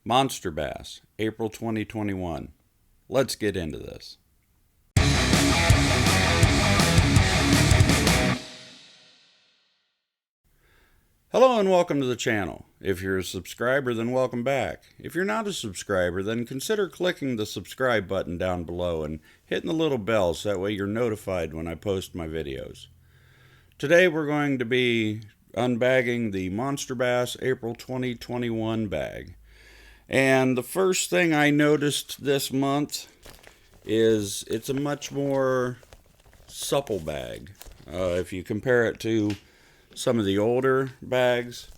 Monsterbass, April 2021. Let's get into this. Hello and welcome to the channel. If you're a subscriber, then welcome back. If you're not a subscriber, then consider clicking the subscribe button down below and hitting the little bell so that way you're notified when I post my videos. Today we're going to be unbagging the Monsterbass April 2021 bag. And the first thing I noticed this month is it's a much more supple bag. If you compare it to some of the older bags,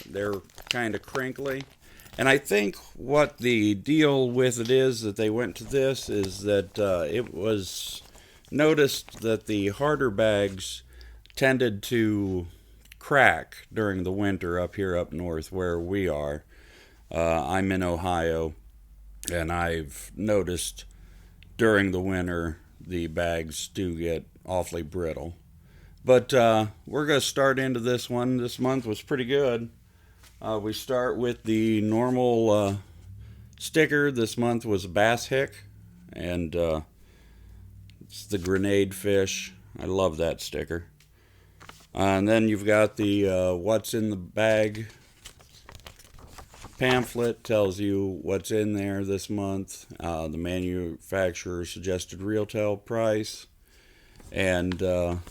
they're kind of crinkly. And I think what the deal with it is that they went to this is that it was noticed that the harder bags tended to crack during the winter up here up north where we are. I'm in Ohio, and I've noticed during the winter the bags do get awfully brittle. But we're going to start into this one. This month was pretty good. We start with the normal sticker. This month was Bass Hick, and it's the grenade fish. I love that sticker. And then you've got the what's in the bag pamphlet. Tells you what's in there this month, the manufacturer suggested retail price, and of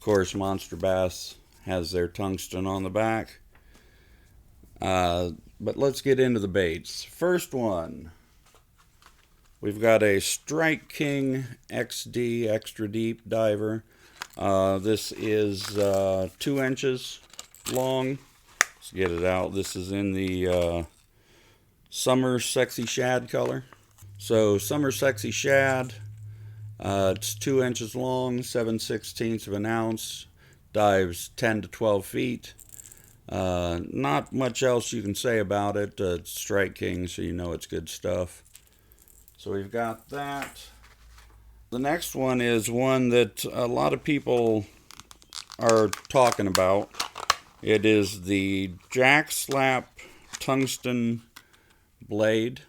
course Monsterbass has their tungsten on the back. But let's get into the baits. First one, we've got a Strike King XD Extra Deep Diver. This is 2 inches long. Let's get it out. This is in the Summer Sexy Shad color. So Summer Sexy Shad, it's 2 inches long, 7/16 of an ounce, dives 10 to 12 feet. Not much else you can say about it. It's Strike King, so you know it's good stuff. So we've got that. The next one is one that a lot of people are talking about. It is the Jack Slap Tungsten Blade.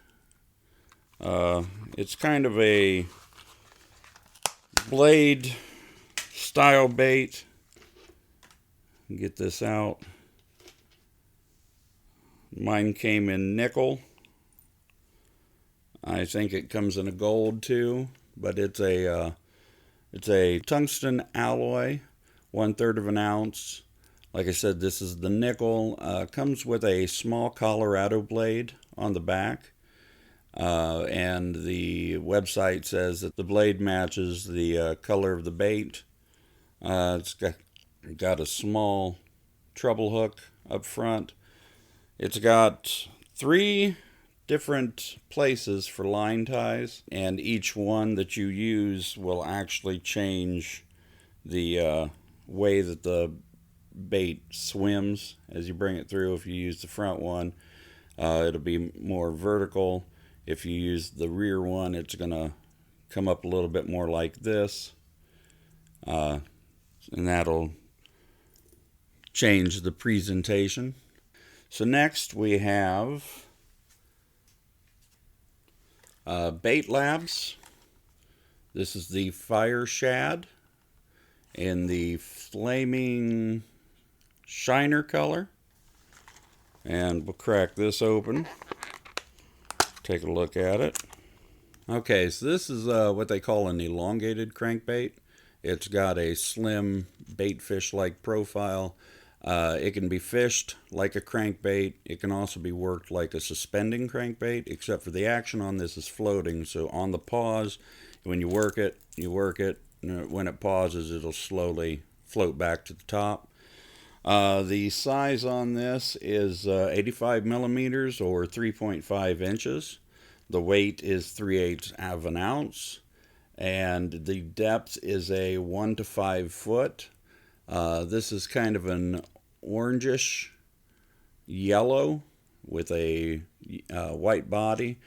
It's kind of a blade style bait. Get this out. Mine came in nickel. I think it comes in a gold too, but it's a tungsten alloy, 1/3 of an ounce. Like I said, this is the nickel. Comes with a small Colorado blade on the back, and the website says that the blade matches the color of the bait. It's got a small treble hook up front. It's got 3 different places for line ties, and each one that you use will actually change the way that the bait swims as you bring it through. If you use the front one, it'll be more vertical. If you use the rear one, it's gonna come up a little bit more like this, and that'll change the presentation. So next we have Bait Labs. This is the Fire Shad in the Flaming Shiner color. And we'll crack this open. Take a look at it. Okay, so this is what they call an elongated crankbait. It's got a slim bait fish-like profile. It can be fished like a crankbait. It can also be worked like a suspending crankbait, except for the action on this is floating. So on the pause, when you work it, and when it pauses, it'll slowly float back to the top. The size on this is 85 millimeters or 3.5 inches. The weight is 3/8 of an ounce, and the depth is a 1 to 5 foot. This is kind of an orangish yellow with a white body.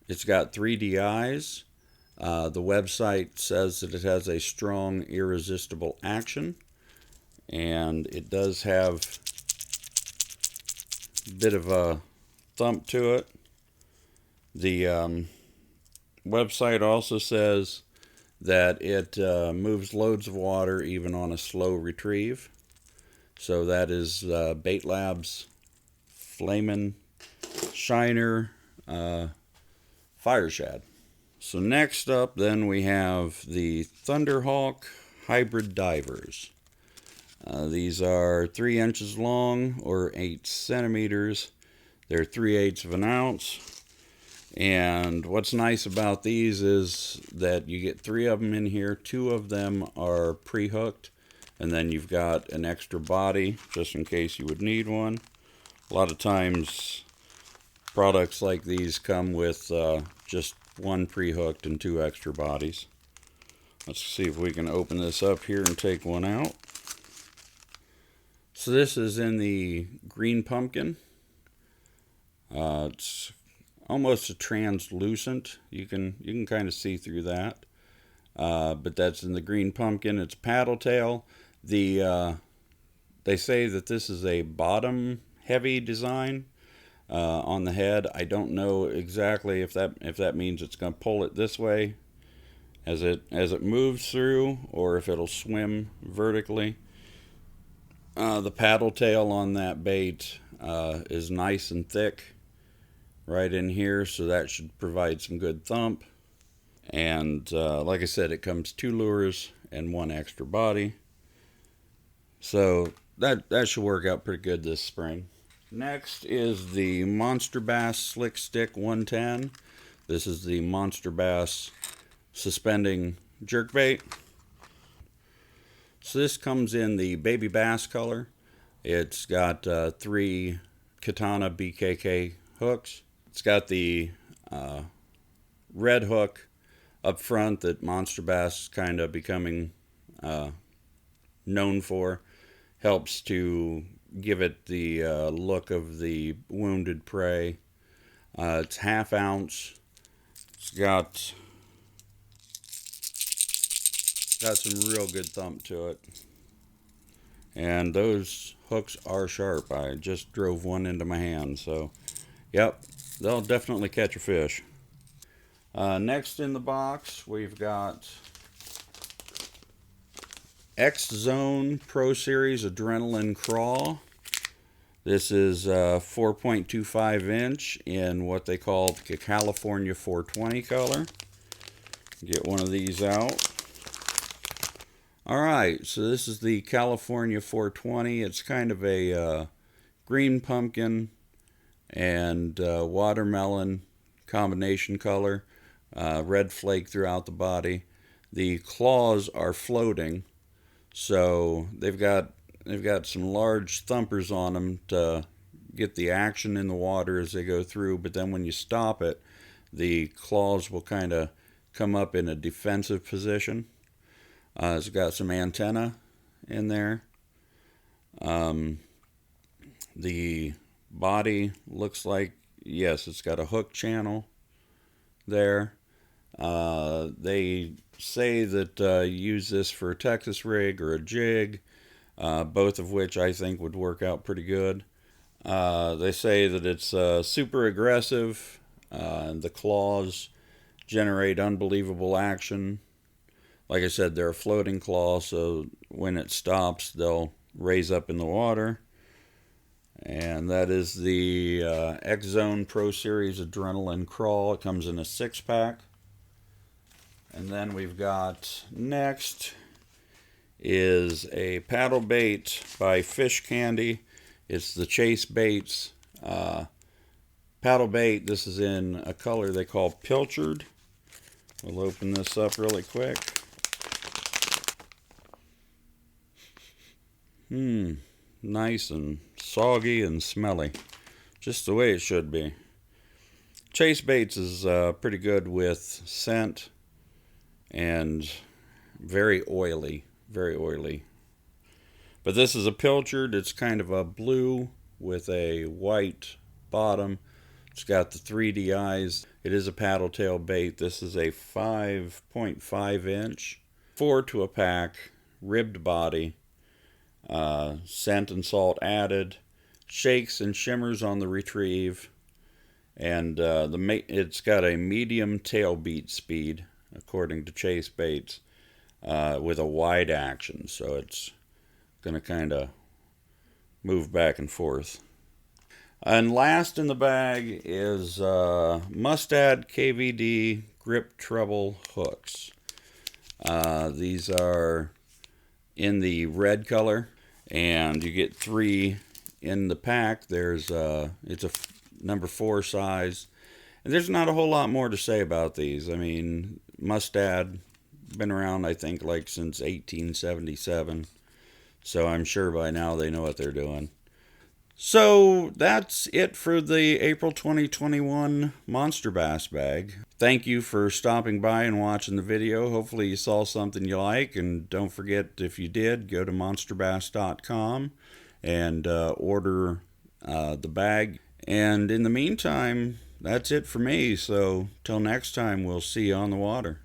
It's got 3D eyes. The website says that it has a strong, irresistible action, and it does have a bit of a thump to it. The website also says that it moves loads of water even on a slow retrieve. So that is Bait Labs Flamin' Shiner Fire Shad. So next up then we have the Thunderhawk Hybrid Divers. These are 3 inches long or 8 centimeters. They're 3/8 of an ounce. And what's nice about these is that you get 3 of them in here. 2 of them are pre-hooked, and then you've got an extra body just in case you would need one. A lot of times products like these come with just 1 pre-hooked and 2 extra bodies. Let's see if we can open this up here and take one out. So this is in the green pumpkin. It's almost a translucent. You can kind of see through that. But that's in the green pumpkin. It's paddle tail. They say that this is a bottom heavy design on the head. I don't know exactly if that means it's going to pull it this way as it moves through, or if it'll swim vertically. The paddle tail on that bait is nice and thick right in here, so that should provide some good thump. And like I said, it comes 2 lures and 1 extra body, so that should work out pretty good this spring. Next is the Monsterbass Slick Stick 110. This is the Monsterbass suspending jerkbait. So this comes in the baby bass color. It's got 3 Katana BKK hooks. It's got the red hook up front that Monsterbass is kind of becoming known for. Helps to give it the look of the wounded prey. It's 1/2 ounce. It's got some real good thump to it. And those hooks are sharp. I just drove one into my hand, so yep, they'll definitely catch a fish. Next in the box, we've got Xzone Pro Series Adrenaline Crawl. This is 4.25 inch in what they call the California 420 color. Get one of these out. Alright, so this is the California 420. It's kind of a green pumpkin and watermelon combination color. Red flake throughout the body. The claws are floating, so they've got some large thumpers on them to get the action in the water as they go through, but then when you stop it, the claws will kind of come up in a defensive position. It's got some antenna in there. The body looks like, yes, it's got a hook channel there. They say that use this for a Texas rig or a jig, both of which I think would work out pretty good. They say that it's super aggressive. The claws generate unbelievable action. Like I said, they're a floating claw, so when it stops, they'll raise up in the water. And that is the Xzone Pro Series Adrenaline Crawl. It comes in a 6-pack. And then we've got next is a paddle bait by Fish Candy. It's the Chasebaits paddle bait. This is in a color they call Pilchard. We'll open this up really quick. Nice and soggy and smelly. Just the way it should be. Chasebaits is pretty good with scent and very oily. Very oily. But this is a Pilchard. It's kind of a blue with a white bottom. It's got the 3D eyes. It is a paddle tail bait. This is a 5.5 inch, 4 to a pack, ribbed body. Scent and salt added. Shakes and shimmers on the retrieve. And it's got a medium tail beat speed, according to Chasebaits, with a wide action, so it's going to kind of move back and forth. And last in the bag is Mustad KVD grip treble hooks. These are in the red color, and you get 3 in the pack. It's a number 4 size, and there's not a whole lot more to say about these. I mean, Mustad been around, I think, like since 1877, so I'm sure by now they know what they're doing. So that's it for the April 2021 Monsterbass bag. Thank you for stopping by and watching the video. Hopefully you saw something you like, and don't forget, if you did, go to monsterbass.com and order the bag. And in the meantime, that's it for me. So till next time, we'll see you on the water.